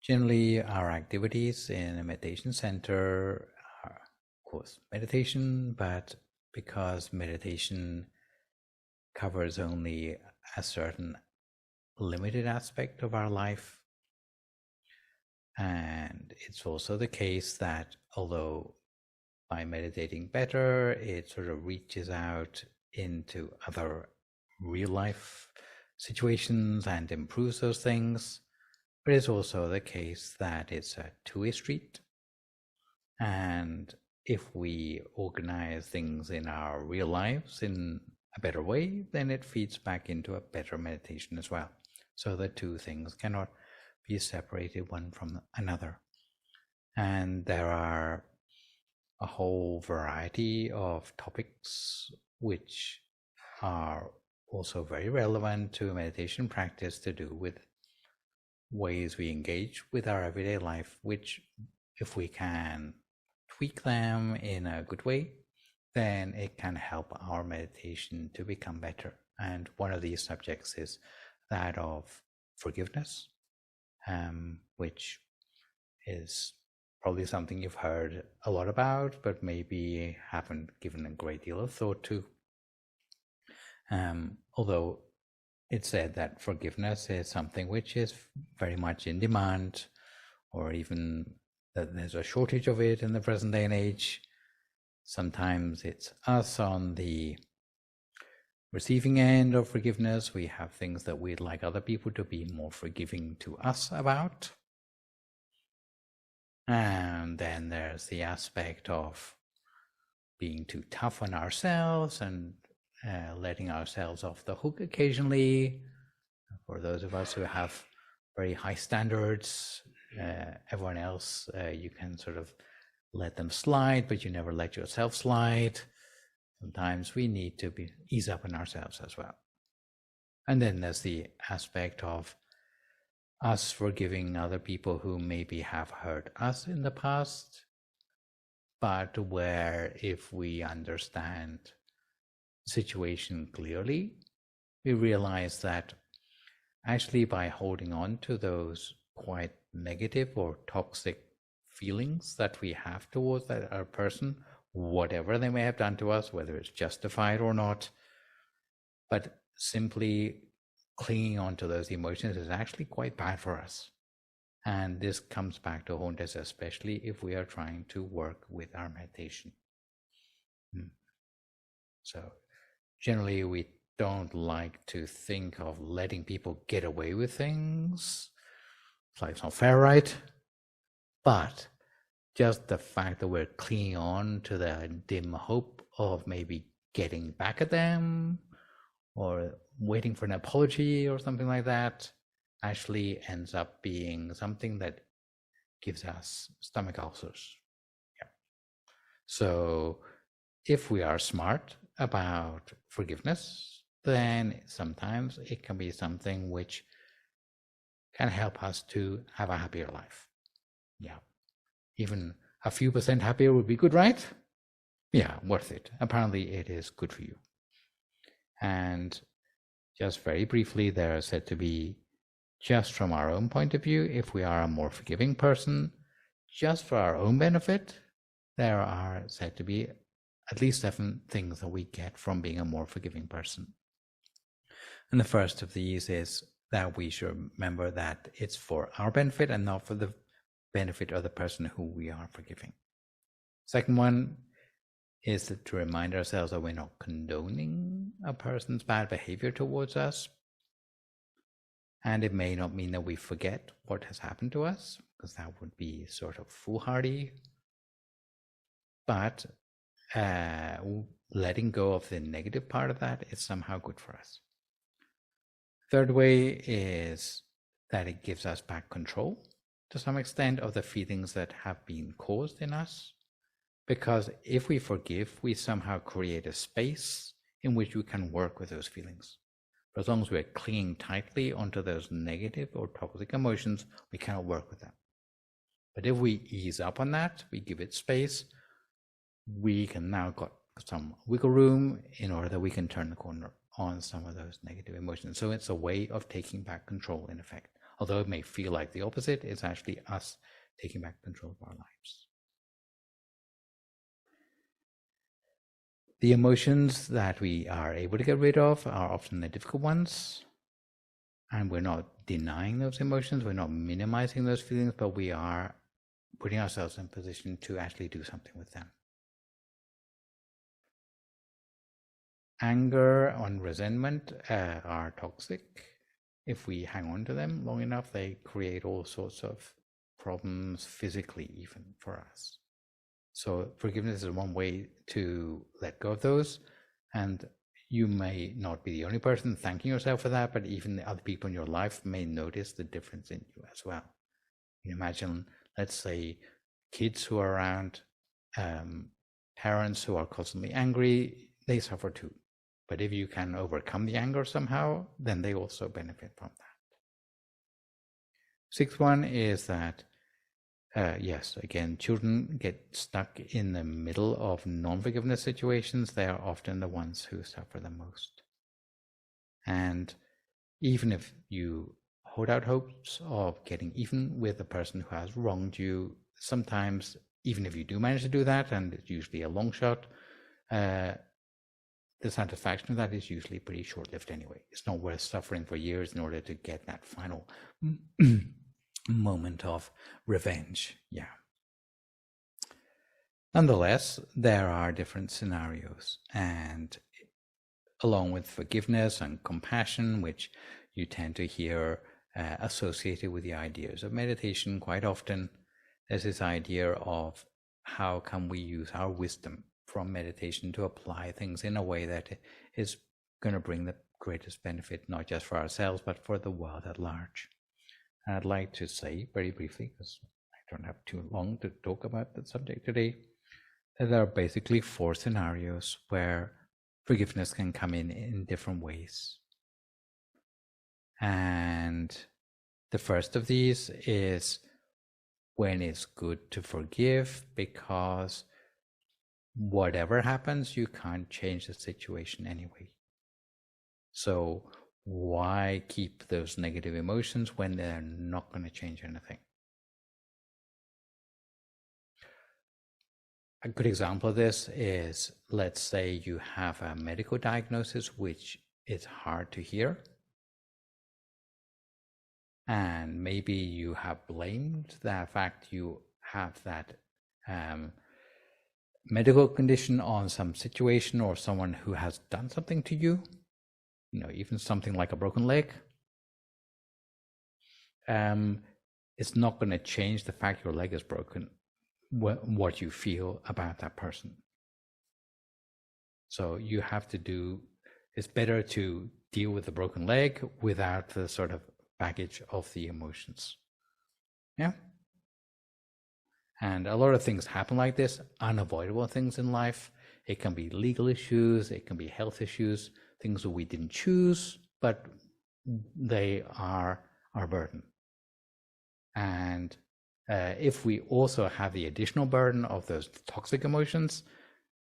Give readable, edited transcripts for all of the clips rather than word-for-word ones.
Generally, our activities in a meditation center are, of course, meditation, but because meditation covers only a certain limited aspect of our life, and it's also the case that although by meditating better, it sort of reaches out into other real life situations and improves those things. But it's also the case that it's a two-way street. And if we organize things in our real lives in a better way, then it feeds back into a better meditation as well. So the two things cannot be separated one from another. And there are a whole variety of topics which are also very relevant to meditation practice to do with ways we engage with our everyday life, which if we can tweak them in a good way, then it can help our meditation to become better. And one of these subjects is that of forgiveness, which is probably something you've heard a lot about, but maybe haven't given a great deal of thought to. Although it's said that forgiveness is something which is very much in demand, or even that there's a shortage of it in the present day and age. Sometimes it's us on the receiving end of forgiveness. We have things that we'd like other people to be more forgiving to us about. And then there's the aspect of being too tough on ourselves and letting ourselves off the hook occasionally. For those of us who have very high standards, everyone else, you can sort of let them slide, but you never let yourself slide. Sometimes we need to ease up on ourselves as well. And then there's the aspect of us forgiving other people who maybe have hurt us in the past, but where if we understand the situation clearly, we realize that actually by holding on to those quite negative or toxic feelings that we have towards that other person, whatever they may have done to us, whether it's justified or not, but simply clinging on to those emotions is actually quite bad for us. And this comes back to Hondes, especially if we are trying to work with our meditation. So generally we don't like to think of letting people get away with things. It's like, it's not fair, right? But just the fact that we're clinging on to the dim hope of maybe getting back at them or waiting for an apology or something like that actually ends up being something that gives us stomach ulcers. Yeah. So if we are smart about forgiveness, then sometimes it can be something which can help us to have a happier life. Yeah. Even a few % happier would be good, right? Yeah, worth it. Apparently it is good for you. And just very briefly, there are said to be, just from our own point of view, if we are a more forgiving person, just for our own benefit, there are said to be at least 7 things that we get from being a more forgiving person. And the first of these is that we should remember that it's for our benefit and not for the benefit of the person who we are forgiving. Second one is to remind ourselves that we're not condoning a person's bad behavior towards us. And it may not mean that we forget what has happened to us, because that would be sort of foolhardy. But letting go of the negative part of that is somehow good for us. Third way is that it gives us back control to some extent of the feelings that have been caused in us. Because if we forgive, we somehow create a space in which we can work with those feelings. But as long as we're clinging tightly onto those negative or toxic emotions, we cannot work with them. But if we ease up on that, we give it space, we can now got some wiggle room in order that we can turn the corner on some of those negative emotions. So it's a way of taking back control, in effect, Although it may feel like the opposite, it's actually us taking back control of our lives. The emotions that we are able to get rid of are often the difficult ones. And we're not denying those emotions, we're not minimizing those feelings, but we are putting ourselves in a position to actually do something with them. Anger and resentment are toxic. If we hang on to them long enough, they create all sorts of problems physically, even for us. So forgiveness is one way to let go of those. And you may not be the only person thanking yourself for that, but even the other people in your life may notice the difference in you as well. You imagine, let's say, kids who are around, parents who are constantly angry, they suffer too. But if you can overcome the anger somehow, then they also benefit from that. Sixth one is that, yes, again, children get stuck in the middle of non-forgiveness situations. They are often the ones who suffer the most. And even if you hold out hopes of getting even with the person who has wronged you, sometimes, even if you do manage to do that, and it's usually a long shot, the satisfaction of that is usually pretty short-lived anyway. It's not worth suffering for years in order to get that final moment of revenge. Yeah. Nonetheless, there are different scenarios, and along with forgiveness and compassion, which you tend to hear associated with the ideas of meditation quite often, there's this idea of how can we use our wisdom from meditation to apply things in a way that is going to bring the greatest benefit, not just for ourselves, but for the world at large. And I'd like to say very briefly, because I don't have too long to talk about the subject today, that there are basically 4 scenarios where forgiveness can come in different ways. And the first of these is when it's good to forgive, because whatever happens, you can't change the situation anyway. So why keep those negative emotions when they're not going to change anything? A good example of this is, let's say you have a medical diagnosis which is hard to hear, and maybe you have blamed the fact you have that medical condition on some situation or someone who has done something to you, even something like a broken leg. It's not going to change the fact your leg is broken, what you feel about that person. So you have to it's better to deal with the broken leg without the sort of baggage of the emotions. Yeah. And a lot of things happen like this, unavoidable things in life. It can be legal issues, it can be health issues, things that we didn't choose, but they are our burden. And if we also have the additional burden of those toxic emotions,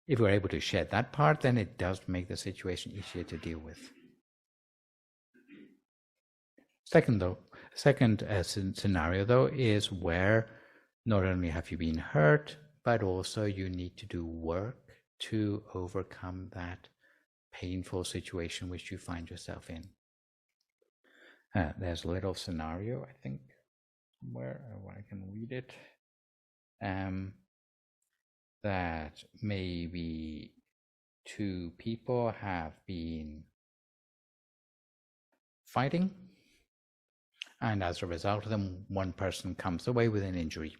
if we're able to shed that part, then it does make the situation easier to deal with. Second scenario, though, is where not only have you been hurt, but also you need to do work to overcome that painful situation which you find yourself in. There's a little scenario, I think, where I can read it, that maybe 2 people have been fighting, and as a result of them, one person comes away with an injury.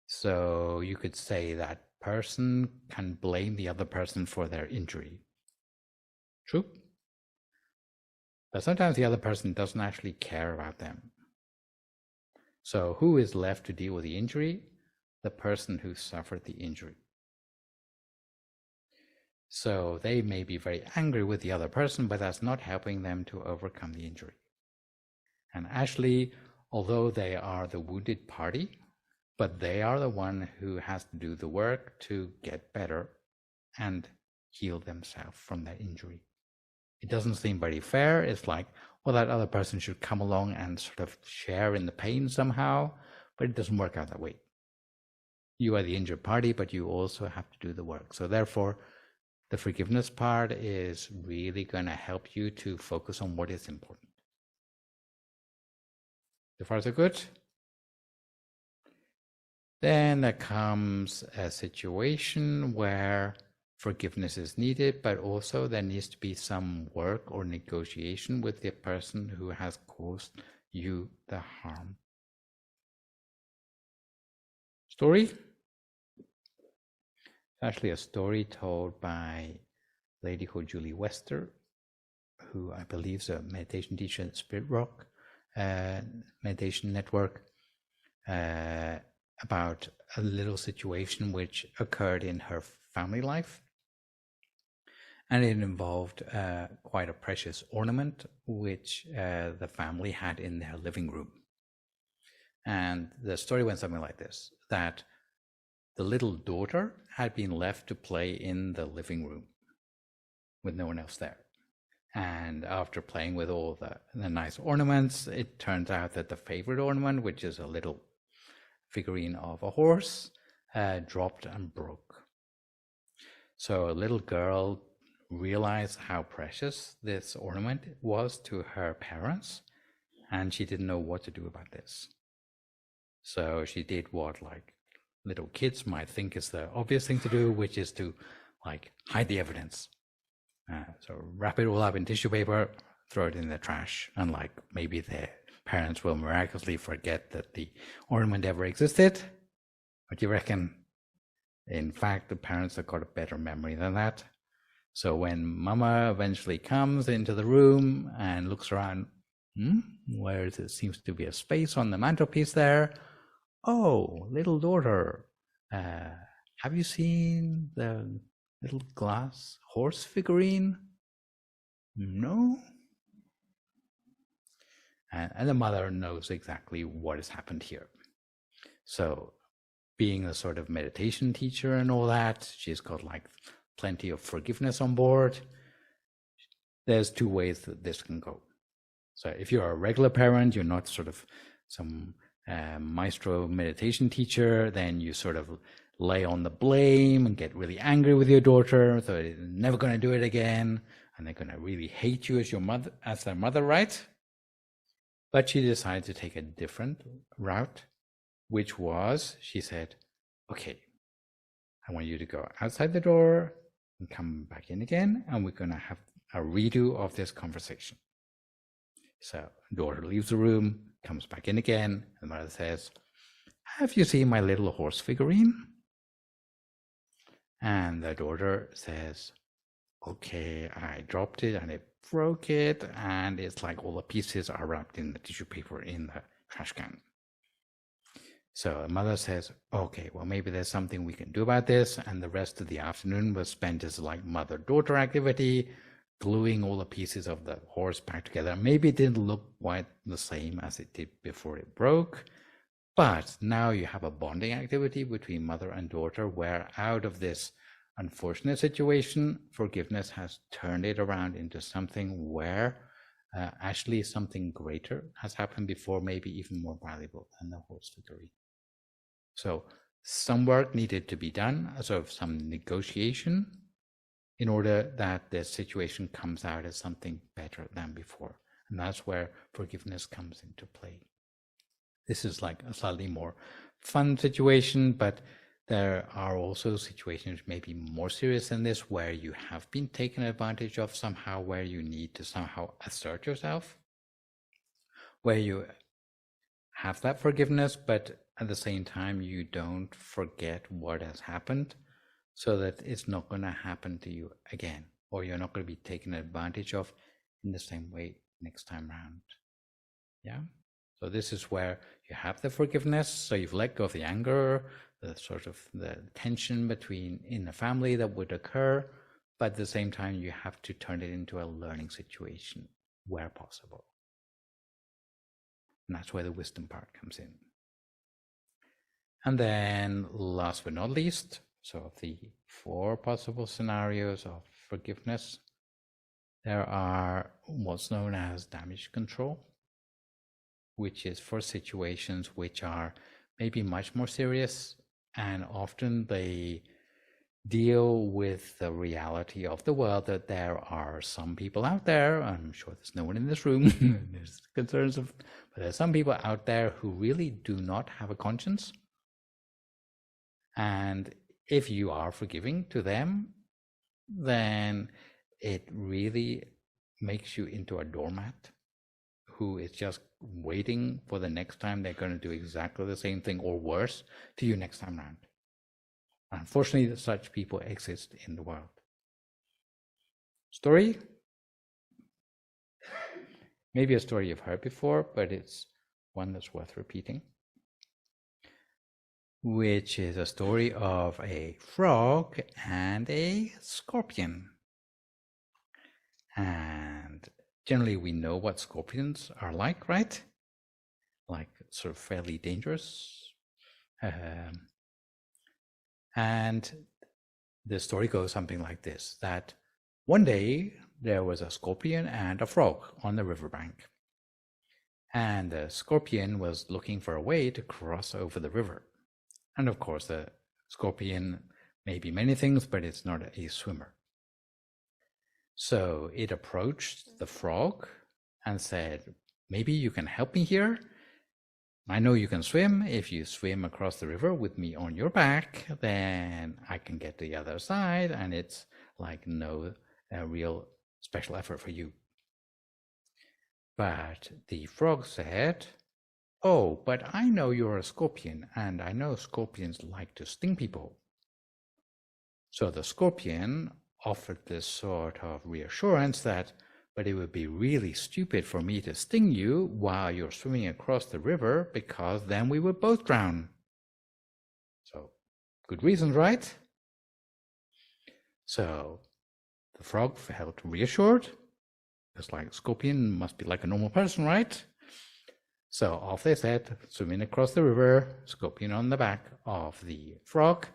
So you could say that person can blame the other person for their injury. True? But sometimes the other person doesn't actually care about them. So who is left to deal with the injury? The person who suffered the injury. So they may be very angry with the other person, but that's not helping them to overcome the injury. And actually, although they are the wounded party, but they are the one who has to do the work to get better and heal themselves from that injury. It doesn't seem very fair. It's like, well, that other person should come along and sort of share in the pain somehow, but it doesn't work out that way. You are the injured party, but you also have to do the work. So therefore, the forgiveness part is really going to help you to focus on what is important. So far, so good. Then there comes a situation where forgiveness is needed, but also there needs to be some work or negotiation with the person who has caused you the harm. Story? Actually a story told by a lady called Julie Wester, who I believe is a meditation teacher at Spirit Rock Meditation Network, about a little situation which occurred in her family life. And it involved quite a precious ornament which the family had in their living room. And the story went something like this, that the little daughter had been left to play in the living room with no one else there. And after playing with all the nice ornaments, it turned out that the favorite ornament, which is a little figurine of a horse, dropped and broke. So a little girl realized how precious this ornament was to her parents, and she didn't know what to do about this. So she did what like little kids might think is the obvious thing to do, which is to like hide the evidence. So wrap it all up in tissue paper, throw it in the trash, and like maybe their parents will miraculously forget that the ornament ever existed. What do you reckon? In fact, the parents have got a better memory than that. So when Mama eventually comes into the room and looks around, where there seems to be a space on the mantelpiece there. Oh, little daughter, have you seen the little glass horse figurine? No? And the mother knows exactly what has happened here. So being a sort of meditation teacher and all that, she's got like plenty of forgiveness on board. There's two ways that this can go. So if you're a regular parent, you're not sort of some maestro meditation teacher, then you sort of lay on the blame and get really angry with your daughter, so they're never going to do it again, and they're going to really hate you as your mother, as their mother, right? But she decided to take a different route, which was, she said, okay, I want you to go outside the door and come back in again, and we're going to have a redo of this conversation. So daughter leaves the room, comes back in again, and the mother says, have you seen my little horse figurine? And the daughter says, okay, I dropped it and it broke it, and it's like all the pieces are wrapped in the tissue paper in the trash can. So the mother says, okay, well, maybe there's something we can do about this. And the rest of the afternoon was spent as like mother-daughter activity, gluing all the pieces of the horse back together. Maybe it didn't look quite the same as it did before it broke, but now you have a bonding activity between mother and daughter, where out of this unfortunate situation, forgiveness has turned it around into something where actually something greater has happened before, maybe even more valuable than the horse figurine. So some work needed to be done, sort of some negotiation, in order that the situation comes out as something better than before. And that's where forgiveness comes into play. This is like a slightly more fun situation, but there are also situations maybe more serious than this, where you have been taken advantage of somehow, where you need to somehow assert yourself, where you have that forgiveness, but at the same time, you don't forget what has happened, so that it's not going to happen to you again, or you're not going to be taken advantage of in the same way next time around. Yeah. So this is where you have the forgiveness. So you've let go of the anger, the sort of the tension between in the family that would occur, but at the same time, you have to turn it into a learning situation where possible. And that's where the wisdom part comes in. And then last but not least, so of the 4 possible scenarios of forgiveness, there are what's known as damage control, which is for situations which are maybe much more serious, and often they deal with the reality of the world that there are some people out there, I'm sure there's no one in this room, there's concerns of, but there's some people out there who really do not have a conscience. And if you are forgiving to them, then it really makes you into a doormat who is just waiting for the next time they're going to do exactly the same thing or worse to you next time around. Unfortunately, such people exist in the world. Story? Maybe a story you've heard before, but it's one that's worth repeating, which is a story of a frog and a scorpion. And generally we know what scorpions are like, right? Like sort of fairly dangerous. And the story goes something like this, that one day there was a scorpion and a frog on the riverbank. And the scorpion was looking for a way to cross over the river. And of course, the scorpion may be many things, but it's not a swimmer. So it approached the frog and said, maybe you can help me here. I know you can swim. If you swim across the river with me on your back, then I can get to the other side, and it's like no real special effort for you. But the frog said, oh, but I know you're a scorpion, and I know scorpions like to sting people. So the scorpion offered this sort of reassurance that, but it would be really stupid for me to sting you while you're swimming across the river, because then we would both drown. So, good reasons, right? So, the frog felt reassured. It's like, scorpion must be like a normal person, right? So off they set, swimming across the river, scorpion on the back of the frog,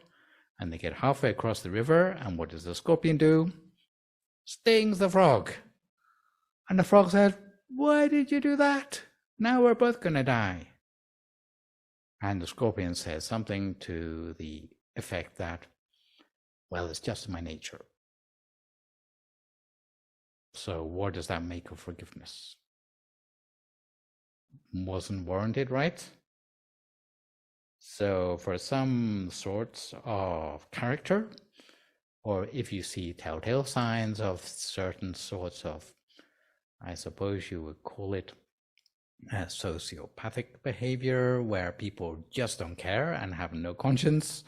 and they get halfway across the river, and what does the scorpion do? Stings the frog. And the frog said, why did you do that? Now we're both going to die. And the scorpion says something to the effect that, well, it's just my nature. So what does that make of forgiveness? Wasn't warranted, right? So for some sorts of character, or if you see telltale signs of certain sorts of, I suppose you would call it a sociopathic behavior, where people just don't care and have no conscience,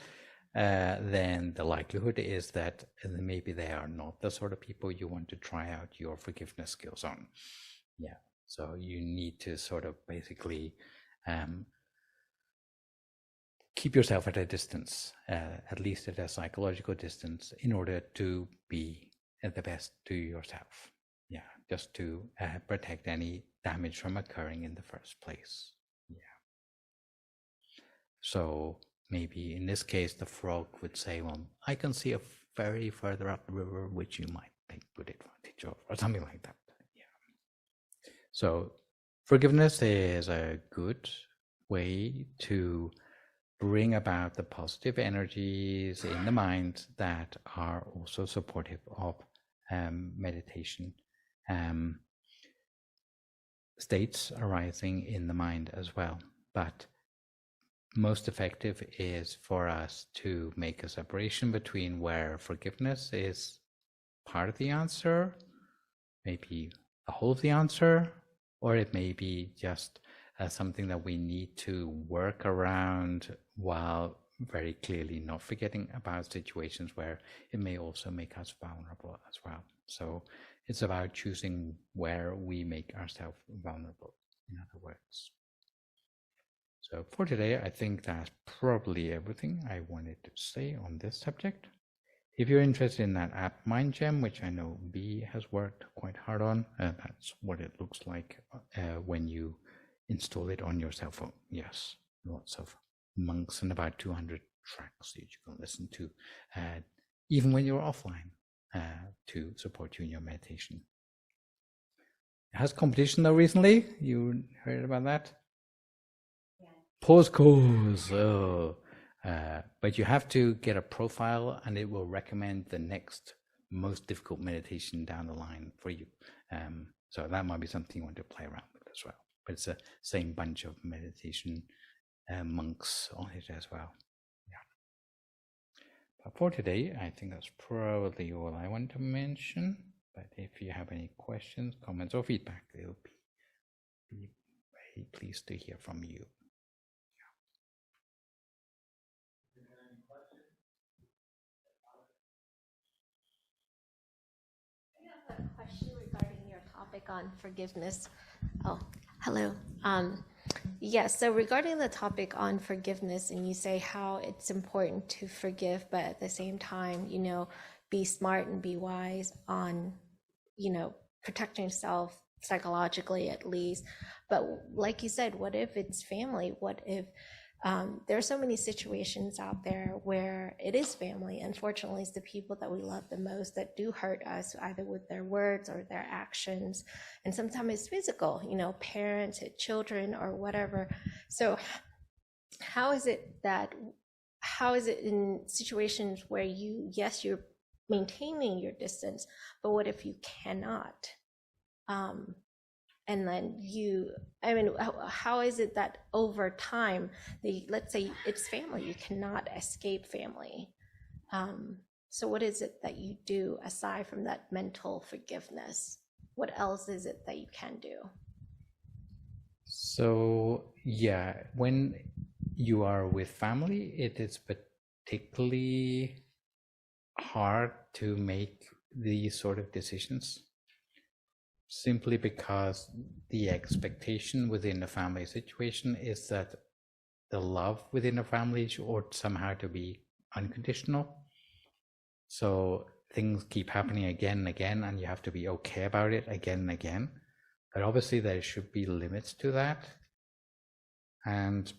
then the likelihood is that maybe they are not the sort of people you want to try out your forgiveness skills on. Yeah, so you need to sort of basically keep yourself at a distance, at least at a psychological distance, in order to be the best to yourself. Yeah, just to protect any damage from occurring in the first place. Yeah. So maybe in this case, the frog would say, well, I can see a ferry further up the river, which you might take good advantage of, or something like that. Yeah. So forgiveness is a good way to bring about the positive energies in the mind that are also supportive of meditation states arising in the mind as well. But most effective is for us to make a separation between where forgiveness is part of the answer, maybe the whole of the answer, or it may be just something that we need to work around, while very clearly not forgetting about situations where it may also make us vulnerable as well. So it's about choosing where we make ourselves vulnerable, in other words. So for today, I think that's probably everything I wanted to say on this subject. If you're interested in that app MindGem, which I know B has worked quite hard on, that's what it looks like when you install it on your cell phone. Yes, lots of monks and about 200 tracks that you can listen to, even when you're offline, to support you in your meditation. has competition though recently. You heard about that? Yeah. Postcourse. Oh. But you have to get a profile, and it will recommend the next most difficult meditation down the line for you. So that might be something you want to play around with as well. But it's the same bunch of meditation monks on it as well. Yeah. But for today, I think that's probably all I want to mention. But if you have any questions, comments, or feedback, we'll be very pleased to hear from you. I have a question regarding your topic on forgiveness. Oh, hello. Yes, so regarding the topic on forgiveness, and you say how it's important to forgive, but at the same time, be smart and be wise on, protecting yourself psychologically at least. But like you said, what if it's family? What if there are so many situations out there where it is family? Unfortunately, it's the people that we love the most that do hurt us, either with their words or their actions. And sometimes it's physical, parents, children, or whatever. So how is it in situations where you're maintaining your distance, but what if you cannot? And then how is it that over time, let's say it's family, you cannot escape family. So what is it that you do aside from that mental forgiveness? What else is it that you can do? So yeah, when you are with family, it is particularly hard to make these sort of decisions, simply because the expectation within the family situation is that the love within a family ought somehow to be unconditional. So things keep happening again and again, and you have to be okay about it again and again. But obviously there should be limits to that. And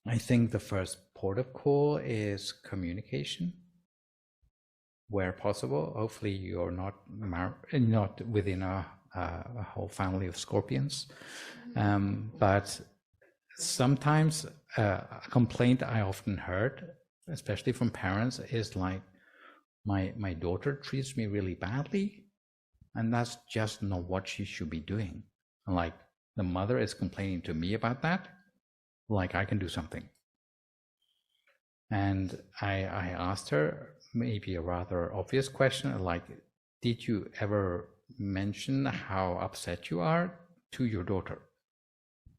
I think the first port of call is communication, where possible. Hopefully you're not within a whole family of scorpions. But sometimes a complaint I often heard, especially from parents, is like, my daughter treats me really badly, and that's just not what she should be doing. Like, the mother is complaining to me about that, like I can do something. And I asked her maybe a rather obvious question, like, did you ever mention how upset you are to your daughter?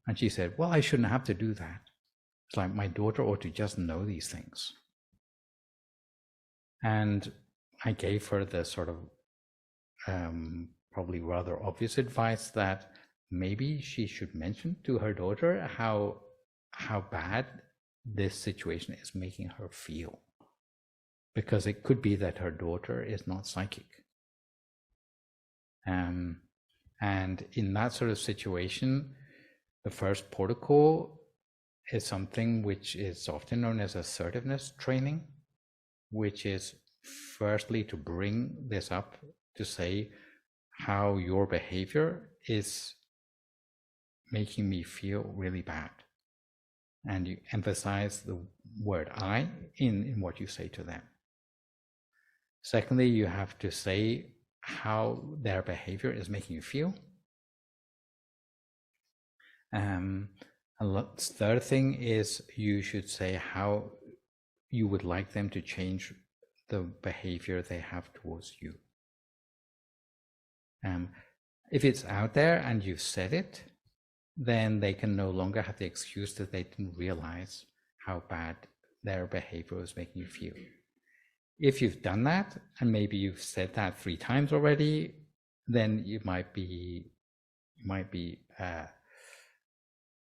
And she said, well, I shouldn't have to do that. It's like, my daughter ought to just know these things. And I gave her the sort of probably rather obvious advice that maybe she should mention to her daughter how bad this situation is making her feel, because it could be that her daughter is not psychic. And in that sort of situation, the first protocol is something which is often known as assertiveness training, which is firstly to bring this up, to say how your behavior is making me feel really bad. And you emphasize the word I in what you say to them. Secondly, you have to say how their behavior is making you feel. And the third thing is, you should say how you would like them to change the behavior they have towards you. If it's out there and you've said it, then they can no longer have the excuse that they didn't realize how bad their behavior was making you feel. If you've done that, and maybe you've said that 3 times already, then you might be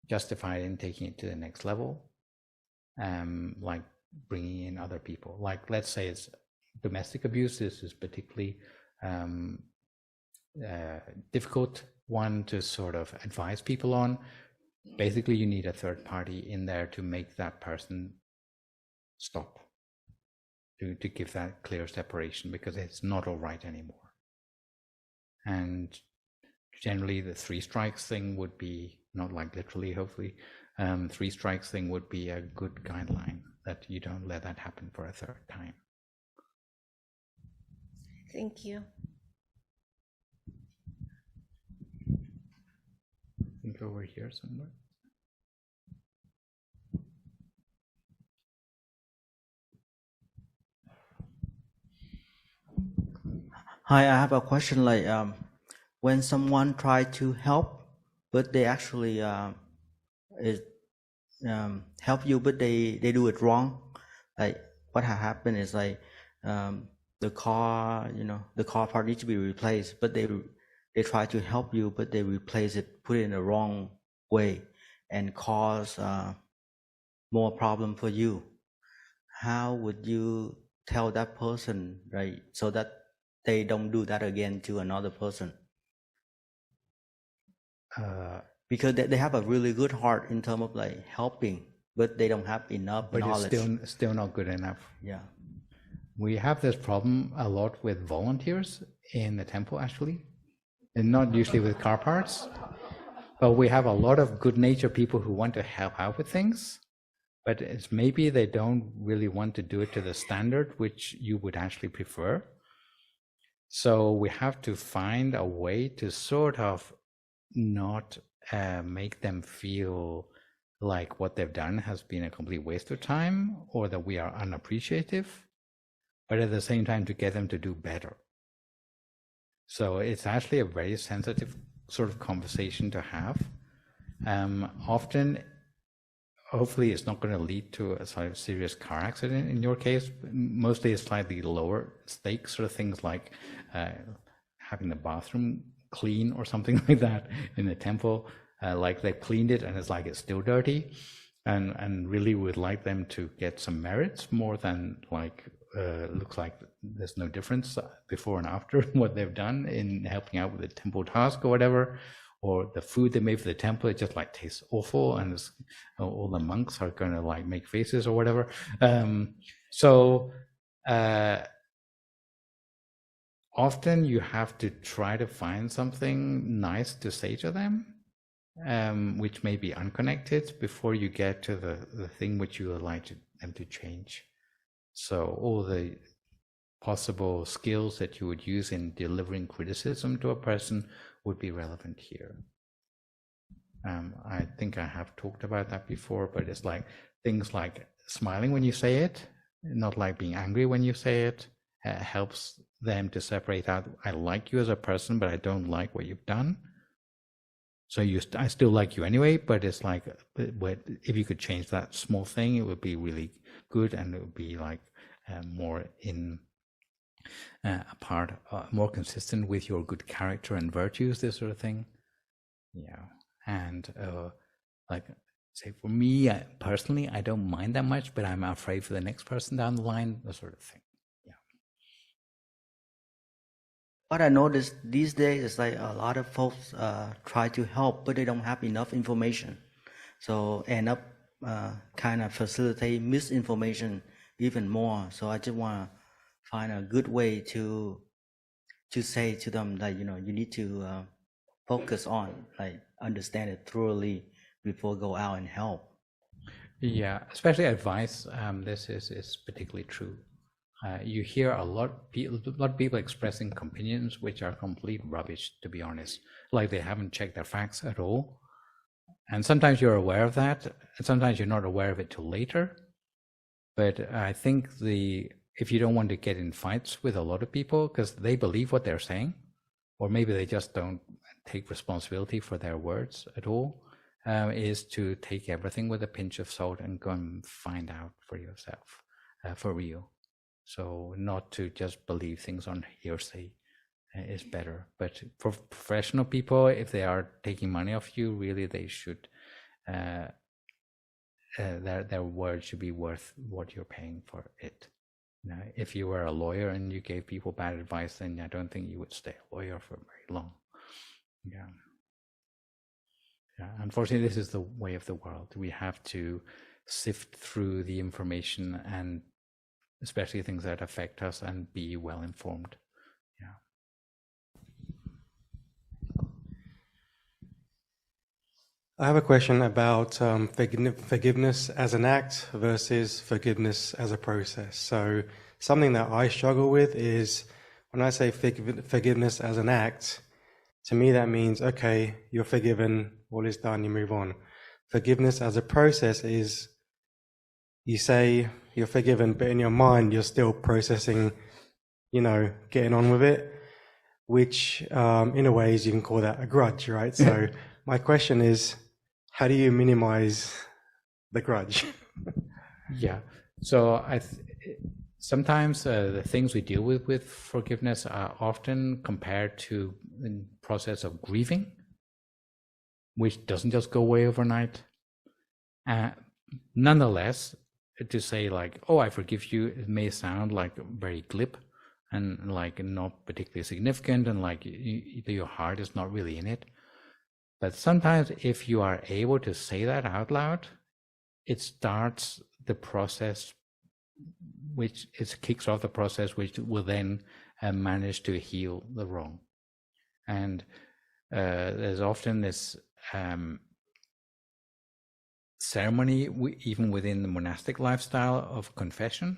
justified in taking it to the next level, like bringing in other people. Like, let's say it's domestic abuse. This is particularly difficult one to sort of advise people on. Basically, you need a third party in there to make that person stop, to give that clear separation, because it's not all right anymore. And generally the 3 strikes thing would be, not like literally, hopefully, 3 strikes thing would be a good guideline, that you don't let that happen for a 3rd time. Thank you. I think over here somewhere. Hi, I have a question. Like, when someone try to help, but they actually help you, but they do it wrong. Like, what happened is like the car, the car part needs to be replaced, but they try to help you, but they replace it, put it in the wrong way, and cause more problem for you. How would you tell that person, right, so that they don't do that again to another person? Because they have a really good heart in terms of like helping, but they don't have enough knowledge. But it's still not good enough. Yeah. We have this problem a lot with volunteers in the temple, actually, and not usually with car parts. But we have a lot of good-natured people who want to help out with things, but it's maybe they don't really want to do it to the standard which you would actually prefer. So we have to find a way to sort of not make them feel like what they've done has been a complete waste of time, or that we are unappreciative, but at the same time to get them to do better. So it's actually a very sensitive sort of conversation to have. Often, hopefully it's not going to lead to a sort of serious car accident in your case. Mostly it's slightly lower stakes, sort of things like having the bathroom clean or something like that in the temple. Like they cleaned it and it's like it's still dirty, and really would like them to get some merits more than like looks like there's no difference before and after what they've done in helping out with the temple task or whatever, or the food they made for the temple, it just like tastes awful, and it's, all the monks are going to like make faces or whatever. Often you have to try to find something nice to say to them, which may be unconnected, before you get to the thing which you would like them to change. So all the possible skills that you would use in delivering criticism to a person would be relevant here. I think I have talked about that before, but it's like things like smiling when you say it, not like being angry when you say it, helps them to separate out, I like you as a person, but I don't like what you've done. So I still like you anyway, but it's like, if you could change that small thing, it would be really good, and it would be like more in more consistent with your good character and virtues, this sort of thing. Yeah, and like say for me personally, I don't mind that much, but I'm afraid for the next person down the line, that sort of thing. What I noticed these days is like a lot of folks try to help, but they don't have enough information. So end up kind of facilitate misinformation even more. So I just want to find a good way to say to them that, you need to focus on, like, understand it thoroughly before go out and help. Yeah, especially advice. This is particularly true. You hear a lot of people expressing opinions which are complete rubbish, to be honest. Like they haven't checked their facts at all. And sometimes you're aware of that, and sometimes you're not aware of it till later. But I think if you don't want to get in fights with a lot of people because they believe what they're saying, or maybe they just don't take responsibility for their words at all, is to take everything with a pinch of salt and go and find out for yourself, for real. So not to just believe things on hearsay is better. But for professional people, if they are taking money off you, really they should, their word should be worth what you're paying for it. Now, if you were a lawyer and you gave people bad advice, then I don't think you would stay a lawyer for very long. Yeah. Unfortunately, this is the way of the world. We have to sift through the information, and especially things that affect us, and be well informed. Yeah. I have a question about forgiveness as an act versus forgiveness as a process. So something that I struggle with is when I say forgiveness as an act, to me that means, okay, you're forgiven, all is done, you move on. Forgiveness as a process is you say you're forgiven, but in your mind you're still processing, getting on with it, which in a ways you can call that a grudge, right? So my question is, how do you minimize the grudge? Yeah. So sometimes the things we deal with forgiveness are often compared to the process of grieving, which doesn't just go away overnight. Nonetheless, to say like, "Oh, I forgive you," it may sound like very glib and like not particularly significant, and like your heart is not really in it. But sometimes, if you are able to say that out loud, it starts the process, which it kicks off the process, which will then manage to heal the wrong. And there's often this ceremony, even within the monastic lifestyle, of confession,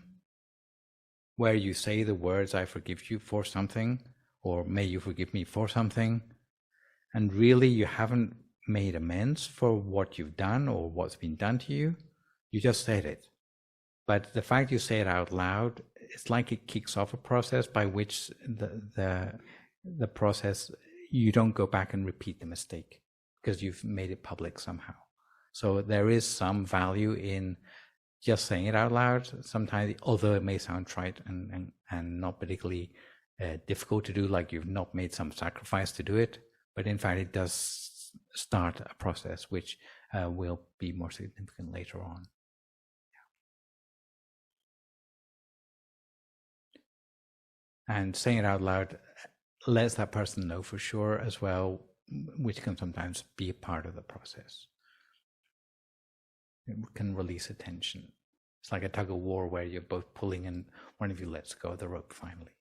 where you say the words, "I forgive you for something," or "May you forgive me for something." And really, you haven't made amends for what you've done or what's been done to you. You just said it. But the fact you say it out loud, it's like it kicks off a process by which the process, you don't go back and repeat the mistake because you've made it public somehow. So there is some value in just saying it out loud. Sometimes, although it may sound trite and not particularly difficult to do, like you've not made some sacrifice to do it, but in fact it does start a process which will be more significant later on. And saying it out loud lets that person know for sure as well, which can sometimes be a part of the process. It can release a tension. It's like a tug of war where you're both pulling and one of you lets go of the rope finally.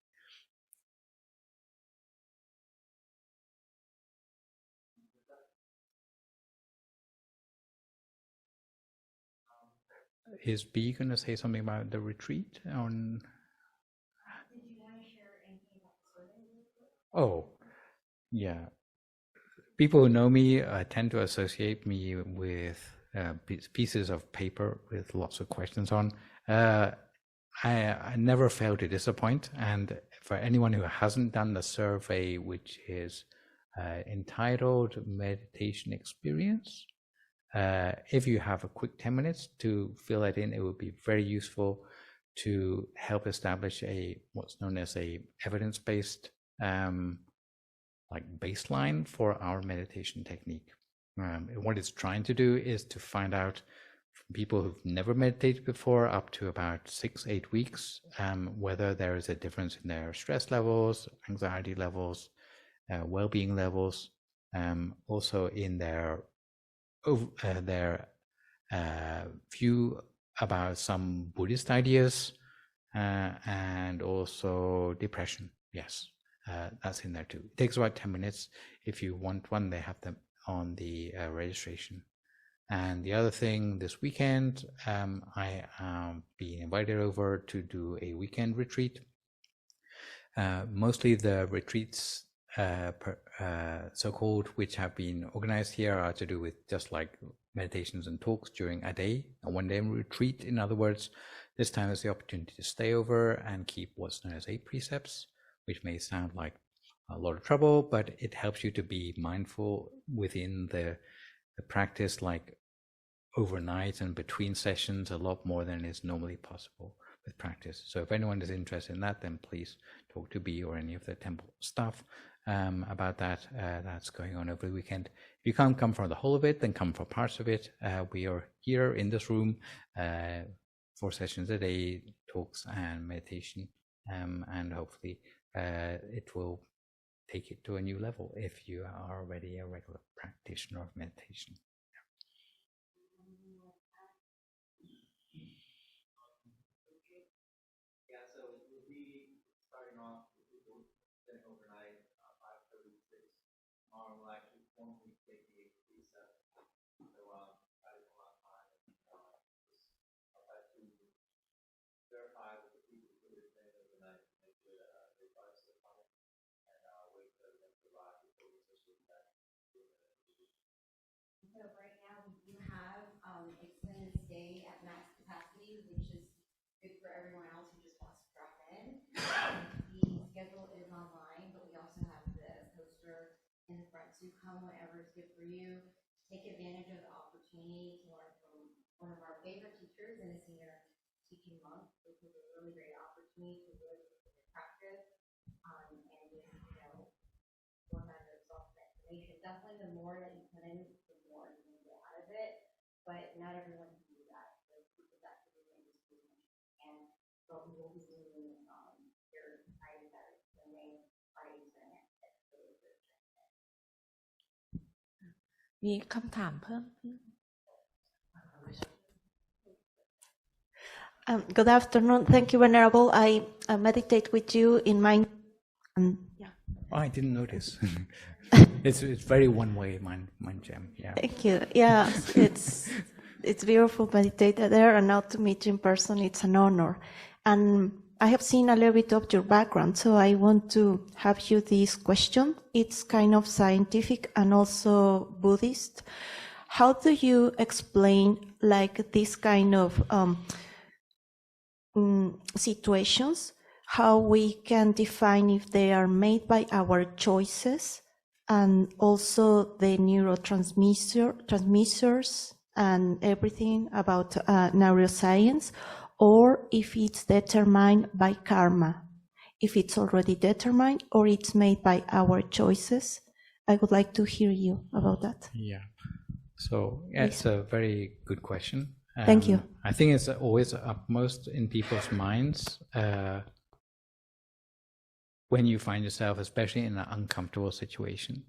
Is B going to say something about the retreat on? Did you want to share anything about the survey? Oh, yeah. People who know me tend to associate me with pieces of paper with lots of questions on. I never fail to disappoint. And for anyone who hasn't done the survey, which is entitled Meditation Experience, if you have a quick 10 minutes to fill that in, it would be very useful to help establish what's known as a evidence-based like baseline for our meditation technique. What it's trying to do is to find out from people who've never meditated before up to about 6-8 weeks whether there is a difference in their stress levels, anxiety levels, well-being levels, also in their view about some Buddhist ideas, and also depression. Yes, that's in there too. It takes about 10 minutes. If you want one, they have them on the registration. And the other thing, this weekend, I am being invited over to do a weekend retreat. Mostly the retreats, so-called, which have been organized here are to do with just like meditations and talks during a day, a one-day retreat. In other words, this time is the opportunity to stay over and keep what's known as 8 precepts, which may sound like a lot of trouble, but it helps you to be mindful within the practice, like overnight and between sessions, a lot more than is normally possible with practice. So if anyone is interested in that, then please talk to B or any of the temple staff about that. That's going on over the weekend. If you can't come for the whole of it, then come for parts of it. We are here in this room, 4 sessions a day, talks and meditation, and hopefully it will take it to a new level if you are already a regular practitioner of meditation. Yeah, so we'll be starting off with overnight, 5:36. Tomorrow we'll actually formally take the 8 precepts. So right now we do have extended stay at max capacity, which is good for everyone else who just wants to drop in. The schedule is online, but we also have the poster in the front to come whenever it's good for you. Take advantage of the opportunity to learn from one of our favorite teachers in a senior teaching month, which is a really great opportunity to really practice and just, work on your self-transformation. Definitely the more that you put in, the more you can get out of it, but not everyone can do that. So keep it back to the industry and but we will be doing your Fridays that are the main Fridays and next. มีคำถามเพิ่ม Good afternoon. Thank you, Venerable. I meditate with you in mind. Yeah. Oh, I didn't notice. It's very one way, mind jam. Yeah. Thank you. Yeah, it's beautiful meditate there, and now to meet you in person, it's an honor. And I have seen a little bit of your background, so I want to have you this question. It's kind of scientific and also Buddhist. How do you explain like this kind of situations? How we can define if they are made by our choices, and also the neurotransmitters and everything about neuroscience, or if it's determined by karma, if it's already determined or it's made by our choices. I would like to hear you about that. Yeah. So it's a very good question. Thank you. I think it's always upmost in people's minds when you find yourself, especially in an uncomfortable situation.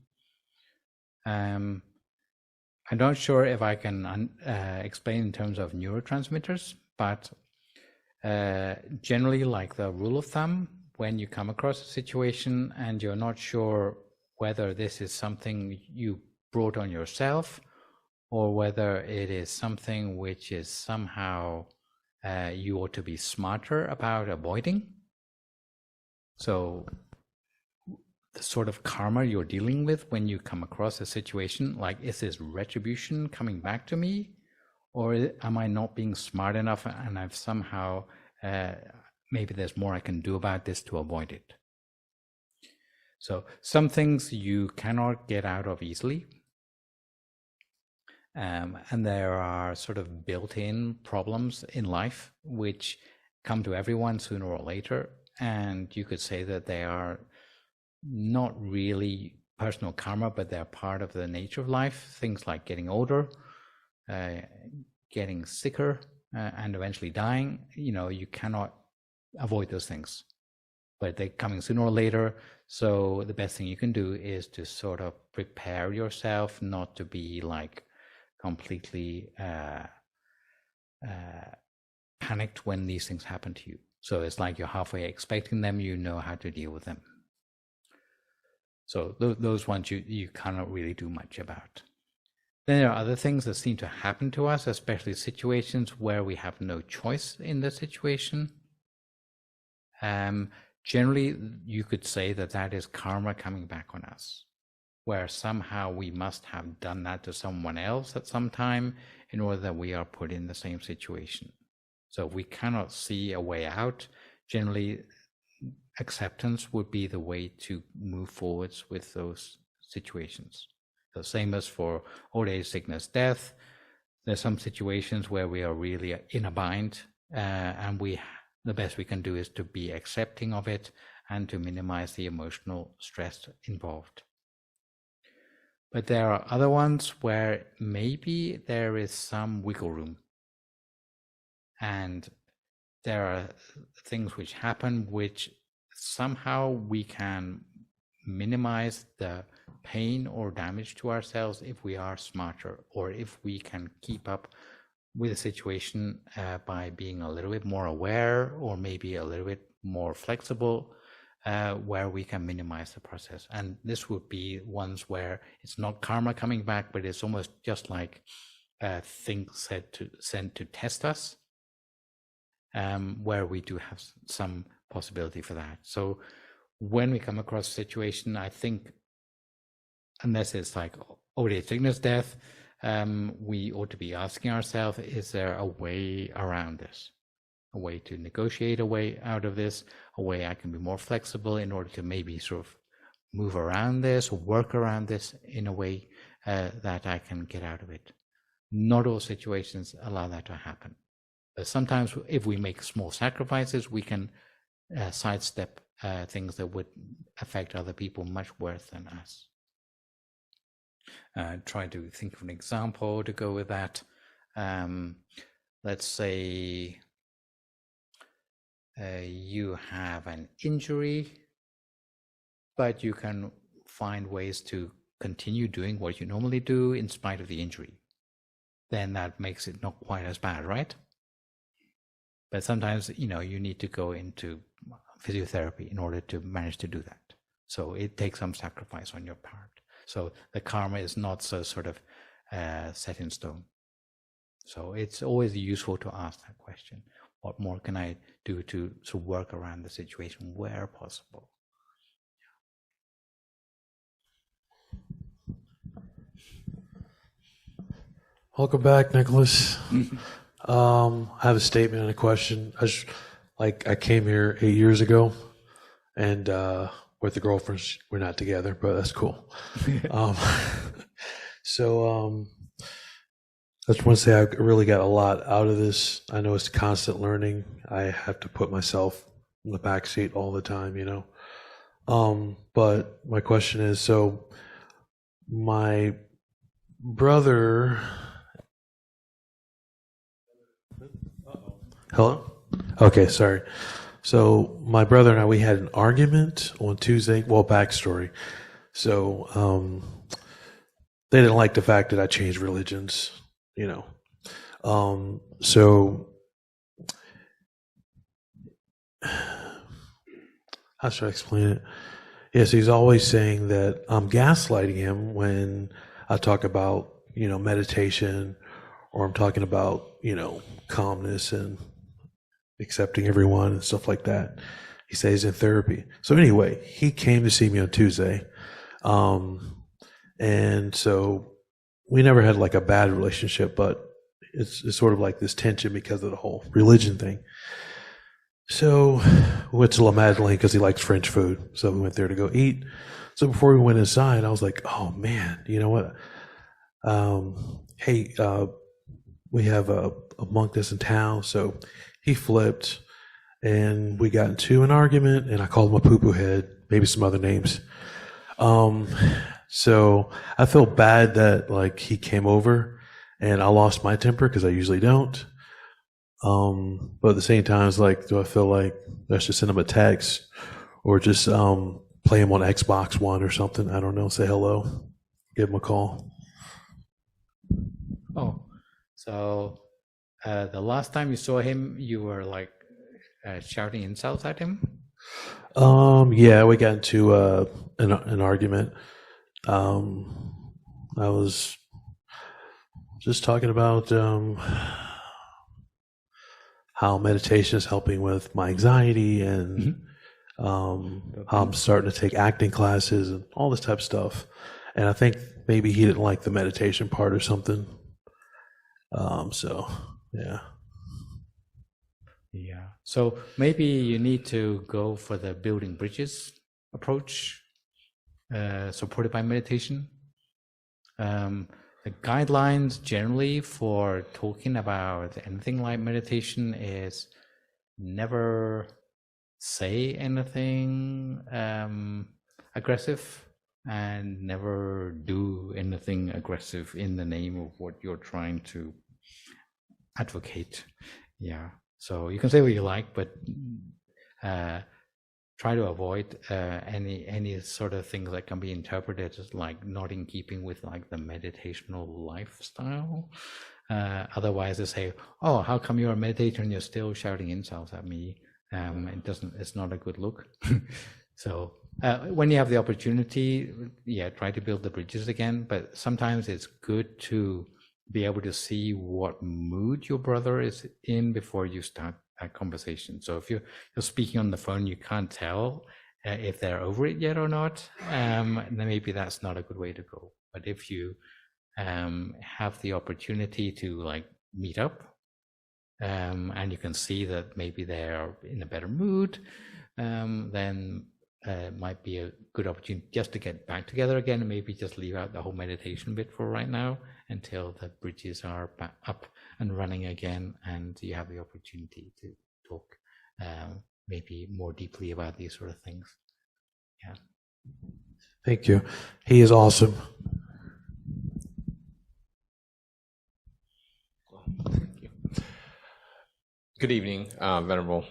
I'm not sure if I can explain in terms of neurotransmitters, but generally, like the rule of thumb, when you come across a situation and you're not sure whether this is something you brought on yourself or whether it is something which is somehow you ought to be smarter about avoiding. So the sort of karma you're dealing with when you come across a situation, like, is this retribution coming back to me? Or am I not being smart enough and I've somehow, maybe there's more I can do about this to avoid it. So some things you cannot get out of easily. And there are sort of built-in problems in life which come to everyone sooner or later. And you could say that they are not really personal karma, but they're part of the nature of life. Things like getting older, getting sicker, and eventually dying. You cannot avoid those things, but they're coming sooner or later. So the best thing you can do is to sort of prepare yourself not to be like completely panicked when these things happen to you. So it's like you're halfway expecting them, you know how to deal with them. So those ones you cannot really do much about. Then there are other things that seem to happen to us, especially situations where we have no choice in the situation. Generally, you could say that is karma coming back on us, where somehow we must have done that to someone else at some time in order that we are put in the same situation. So if we cannot see a way out, generally acceptance would be the way to move forwards with those situations. The same as for old age, sickness, death. There's some situations where we are really in a bind, and the best we can do is to be accepting of it and to minimize the emotional stress involved. But there are other ones where maybe there is some wiggle room. And there are things which happen which somehow we can minimize the pain or damage to ourselves if we are smarter, or if we can keep up with the situation by being a little bit more aware, or maybe a little bit more flexible, where we can minimize the process. And this would be ones where it's not karma coming back, but it's almost just like things sent to test us, where we do have some possibility for that. So when we come across a situation, I think unless it's like old age, sickness, death, we ought to be asking ourselves, is there a way around this? A way to negotiate a way out of this, a way I can be more flexible in order to maybe sort of move around this, work around this in a way that I can get out of it. Not all situations allow that to happen. But sometimes if we make small sacrifices, we can sidestep things that would affect other people much worse than us. Try to think of an example to go with that. Let's say you have an injury, but you can find ways to continue doing what you normally do in spite of the injury. Then that makes it not quite as bad, right? But sometimes, you need to go into physiotherapy in order to manage to do that. So it takes some sacrifice on your part. So the karma is not so sort of set in stone. So it's always useful to ask that question. What more can I do to work around the situation where possible? Welcome back, Nicholas. I have a statement and a question. I came here 8 years ago, and with the girlfriends, we're not together, but that's cool. So I just want to say I really got a lot out of this. I know it's constant learning. I have to put myself in the back seat all the time, But my question is, so my brother. Hello? Okay, sorry. So my brother and I, we had an argument on Tuesday. Well, backstory. So they didn't like the fact that I changed religions, So how should I explain it? Yes, he's always saying that I'm gaslighting him when I talk about, meditation, or I'm talking about, calmness and accepting everyone and stuff like that. He says he's in therapy. So anyway, he came to see me on Tuesday. And so we never had like a bad relationship, but it's sort of like this tension because of the whole religion thing. So we went to La Madeleine because he likes French food. So we went there to go eat. So before we went inside, I was like, oh man, you know what? Hey, we have a monk that's in town. So he flipped and we got into an argument and I called him a poo-poo head, maybe some other names. So I felt bad that like he came over and I lost my temper because I usually don't. But at the same time, it's like, do I feel like I should send him a text or just play him on Xbox One or something? I don't know. Say hello, give him a call. Oh, so the last time you saw him, you were like shouting insults at him? Yeah, we got into an argument. I was just talking about how meditation is helping with my anxiety and how I'm starting to take acting classes and all this type of stuff. And I think maybe he didn't like the meditation part or something. So, yeah. Yeah. So maybe you need to go for the building bridges approach, supported by meditation. The guidelines generally for talking about anything like meditation is never say anything aggressive and never do anything aggressive in the name of what you're trying to advocate. Yeah. So you can say what you like, but try to avoid any sort of things that can be interpreted as like not in keeping with like the meditational lifestyle. Otherwise they say, oh, how come you're a meditator and you're still shouting insults at me? It's not a good look. So when you have the opportunity, try to build the bridges again, but sometimes it's good to be able to see what mood your brother is in before you start a conversation. So if you're speaking on the phone, you can't tell if they're over it yet or not, then maybe that's not a good way to go. But if you have the opportunity to like meet up, and you can see that maybe they're in a better mood, then it might be a good opportunity just to get back together again, and maybe just leave out the whole meditation bit for right now until the bridges are up and running again, and you have the opportunity to talk maybe more deeply about these sort of things. Yeah. Thank you. He is awesome. Thank you. Good evening, Venerable.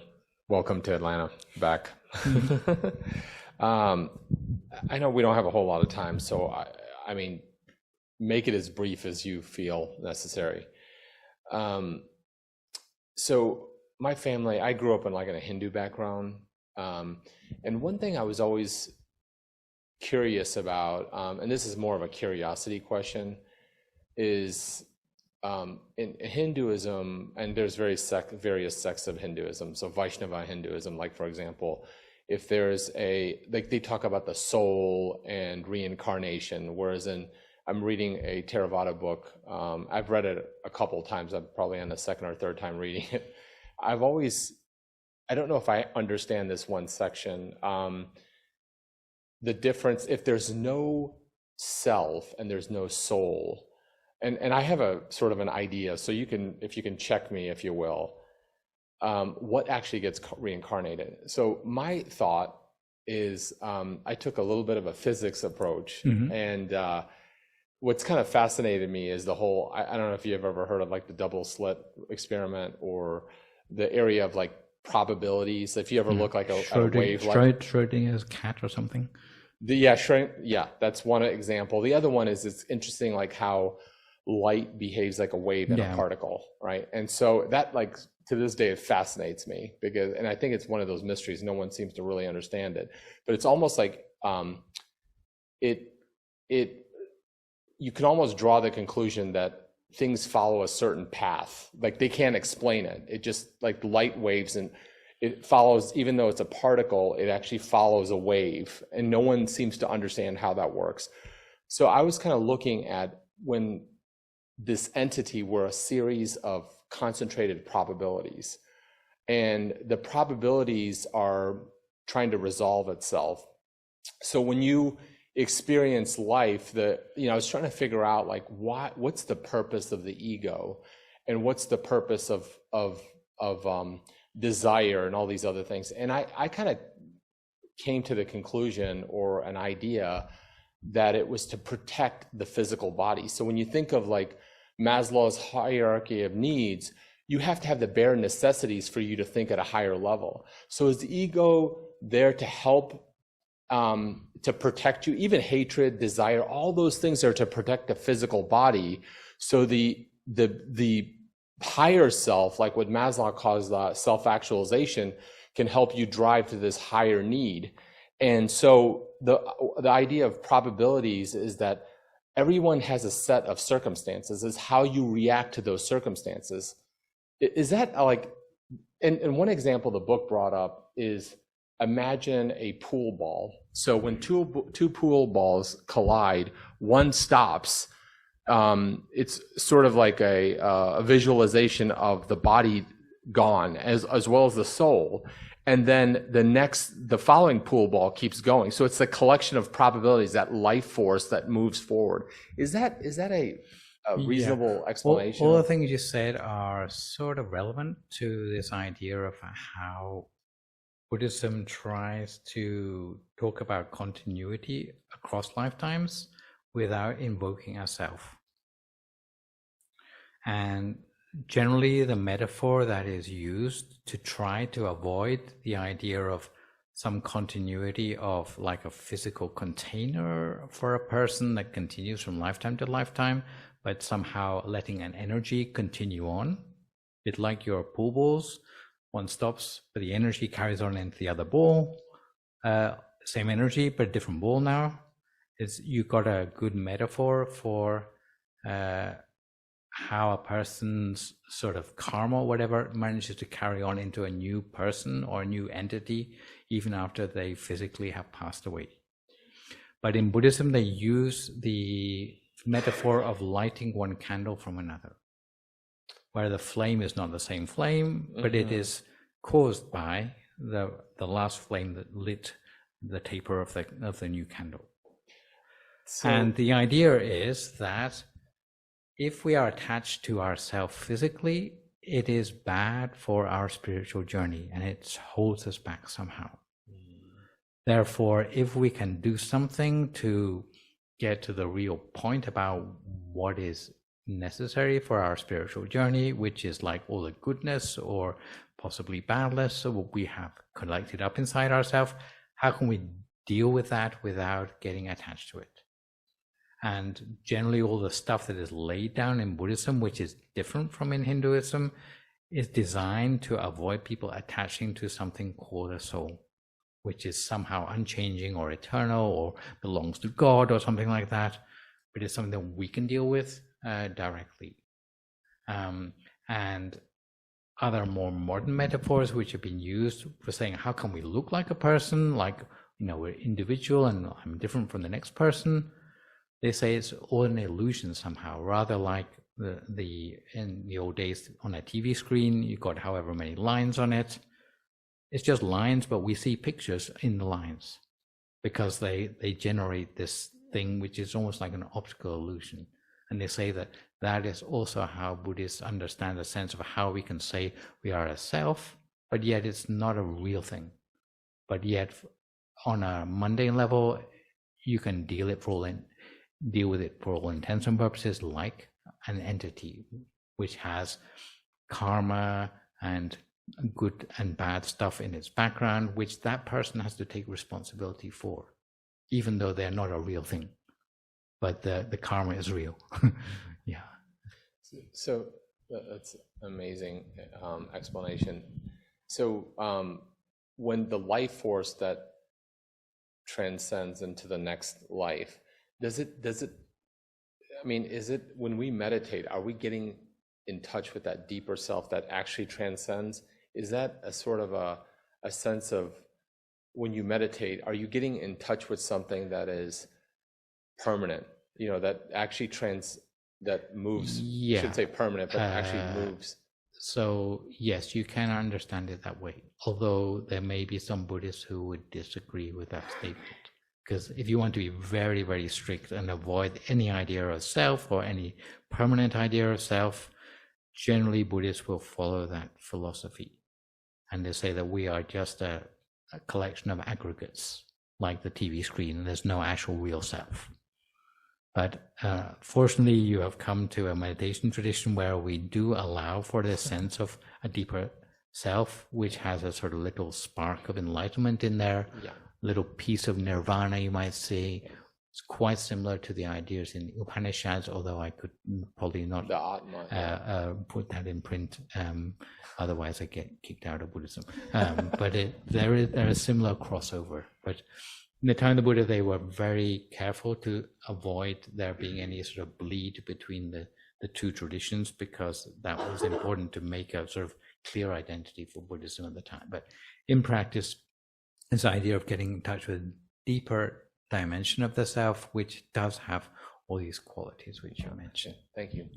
Welcome to Atlanta back. I know we don't have a whole lot of time, so I mean, make it as brief as you feel necessary. So my family, I grew up in a Hindu background. And one thing I was always curious about, and this is more of a curiosity question, is in Hinduism, and there's various sects of Hinduism. So Vaishnava Hinduism, like for example, if there's they talk about the soul and reincarnation, whereas I'm reading a Theravada book. I've read it a couple of times. I'm probably on the second or third time reading it. I don't know if I understand this one section. The difference, if there's no self and there's no soul, and I have a sort of an idea, so if you can check me, if you will, what actually gets reincarnated. So my thought is, I took a little bit of a physics approach, and what's kind of fascinated me is the whole, I don't know if you've ever heard of the double slit experiment, or the area of probabilities. If you ever look at a wave, Schrodinger's cat or something. Yeah, that's one example. The other one is, it's interesting how light behaves like a wave in a particle, right? And so that to this day, it fascinates me, and I think it's one of those mysteries. No one seems to really understand it, but it's almost like you can almost draw the conclusion that things follow a certain path. They can't explain it. It just light waves, and it follows, even though it's a particle, it actually follows a wave, and no one seems to understand how that works. So I was kind of looking at when this entity were a series of concentrated probabilities, and the probabilities are trying to resolve itself. So when you experience life, I was trying to figure out what's the purpose of the ego, and what's the purpose of desire and all these other things. And I kind of came to the conclusion, or an idea, that it was to protect the physical body. So when you think of Maslow's hierarchy of needs, you have to have the bare necessities for you to think at a higher level. So is the ego there to help, to protect you? Even hatred, desire, all those things are to protect the physical body. So the higher self, like what Maslow calls self-actualization, can help you drive to this higher need. And so the idea of probabilities is that everyone has a set of circumstances. Is how you react to those circumstances. Is that and one example the book brought up is, imagine a pool ball. So when two pool balls collide, one stops. It's sort of like a visualization of the body gone, as well as the soul. And then the following pool ball keeps going. So it's a collection of probabilities, that life force that moves forward. Is that a reasonable explanation? All the things you said are sort of relevant to this idea of how Buddhism tries to talk about continuity across lifetimes without invoking a self. And generally, the metaphor that is used to try to avoid the idea of some continuity of a physical container for a person that continues from lifetime to lifetime, but somehow letting an energy continue on. A bit like your pool balls, one stops, but the energy carries on into the other ball. Same energy, but different ball now. You got a good metaphor for how a person's sort of karma or whatever manages to carry on into a new person or a new entity even after they physically have passed away. But in Buddhism, they use the metaphor of lighting one candle from another, where the flame is not the same flame, but it is caused by the last flame that lit the taper of the new candle. And the idea is that if we are attached to ourself physically, it is bad for our spiritual journey and it holds us back somehow. Therefore, if we can do something to get to the real point about what is necessary for our spiritual journey, which is like all the goodness or possibly badness, so what we have collected up inside ourselves, how can we deal with that without getting attached to it? And generally all the stuff that is laid down in Buddhism, which is different from in Hinduism, is designed to avoid people attaching to something called a soul, which is somehow unchanging or eternal or belongs to God or something like that, but it's something that we can deal with directly. And other more modern metaphors which have been used for saying, how can we look like a person? Like, we're individual and I'm different from the next person. They say it's all an illusion somehow, rather like in the old days on a TV screen, you got however many lines on it. It's just lines, but we see pictures in the lines because they generate this thing which is almost like an optical illusion. And they say that is also how Buddhists understand the sense of how we can say we are a self, but yet it's not a real thing. But yet on a mundane level, you can deal with it for all intents and purposes like an entity which has karma and good and bad stuff in its background, which that person has to take responsibility for, even though they're not a real thing. But the karma is real. Yeah. So that's amazing explanation. So when the life force that transcends into the next life, is it when we meditate, are we getting in touch with that deeper self that actually transcends? Is that a sort of a sense of, when you meditate, are you getting in touch with something that is permanent, that actually that moves? Yeah. I should say permanent, but actually moves. So yes, you can understand it that way, although there may be some Buddhists who would disagree with that statement. Because if you want to be very, very strict and avoid any idea of self or any permanent idea of self, generally Buddhists will follow that philosophy. And they say that we are just a collection of aggregates, like the TV screen, and there's no actual real self. But fortunately, you have come to a meditation tradition where we do allow for the sense of a deeper self, which has a sort of little spark of enlightenment in there. Yeah. Little piece of nirvana, you might say. It's quite similar to the ideas in the Upanishads, although I could probably not The Atma, put that in print. Otherwise, I get kicked out of Buddhism. But there is similar crossover. But in the time of the Buddha, they were very careful to avoid there being any sort of bleed between the two traditions, because that was important to make a sort of clear identity for Buddhism at the time. But in practice, this idea of getting in touch with a deeper dimension of the self, which does have all these qualities which you mentioned. Thank you.